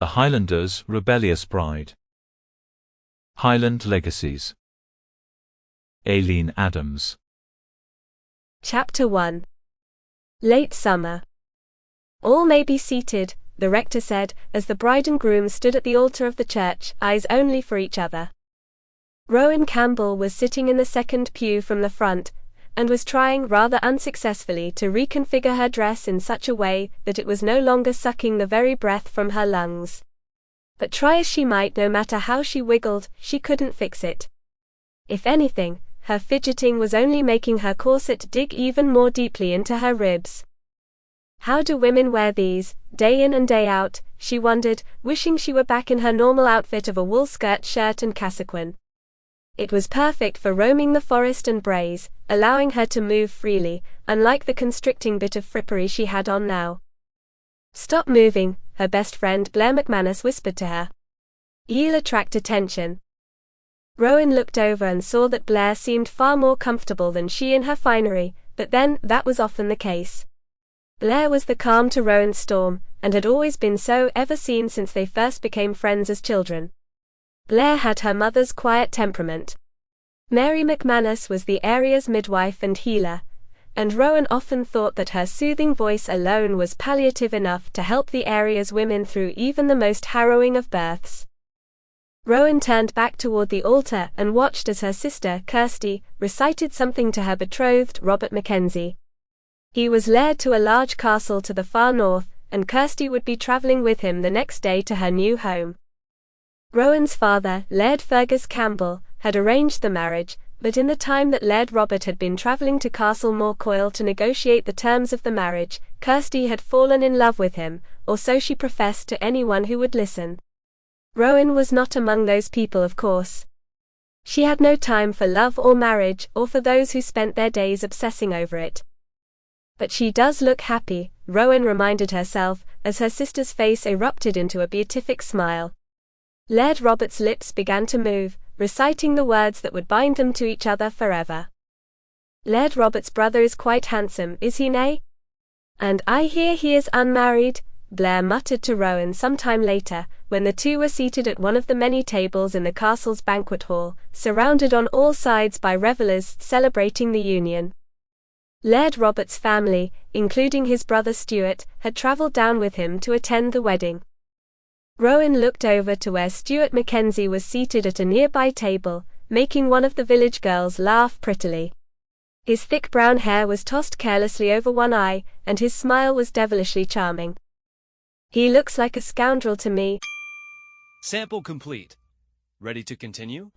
The Highlander's Rebellious Bride. Highland Legacies. Aileen Adams. Chapter 1. Late Summer. All may be seated, the rector said, as the bride and groom stood at the altar of the church, eyes only for each other. Rowan Campbell was sitting in the second pew from the front, and was trying rather unsuccessfully to reconfigure her dress in such a way that it was no longer sucking the very breath from her lungs. But try as she might, no matter how she wiggled, she couldn't fix it. If anything, her fidgeting was only making her corset dig even more deeply into her ribs. How do women wear these, day in and day out, she wondered, wishing she were back in her normal outfit of a wool skirt, shirt and cassoquin. It was perfect for roaming the forest and braes, allowing her to move freely, unlike the constricting bit of frippery she had on now. "Stop moving," her best friend Blair McManus whispered to her. "You'll attract attention." Rowan looked over and saw that Blair seemed far more comfortable than she in her finery, but then, that was often the case. Blair was the calm to Rowan's storm, and had always been so ever since they first became friends as children. Blair had her mother's quiet temperament. Mary McManus was the area's midwife and healer, and Rowan often thought that her soothing voice alone was palliative enough to help the area's women through even the most harrowing of births. Rowan turned back toward the altar and watched as her sister, Kirsty, recited something to her betrothed, Robert Mackenzie. He was led to a large castle to the far north, and Kirsty would be traveling with him the next day to her new home. Rowan's father, Laird Fergus Campbell, had arranged the marriage, but in the time that Laird Robert had been travelling to Castle Moorcoil to negotiate the terms of the marriage, Kirsty had fallen in love with him, or so she professed to anyone who would listen. Rowan was not among those people, of course. She had no time for love or marriage, or for those who spent their days obsessing over it. But she does look happy, Rowan reminded herself, as her sister's face erupted into a beatific smile. Laird Robert's lips began to move, reciting the words that would bind them to each other forever. "Laird Robert's brother is quite handsome, is he nay? And I hear he is unmarried," Blair muttered to Rowan some time later, when the two were seated at one of the many tables in the castle's banquet hall, surrounded on all sides by revellers celebrating the union. Laird Robert's family, including his brother Stuart, had travelled down with him to attend the wedding. Rowan looked over to where Stuart Mackenzie was seated at a nearby table, making one of the village girls laugh prettily. His thick brown hair was tossed carelessly over one eye, and his smile was devilishly charming. "He looks like a scoundrel to me." Sample complete. Ready to continue?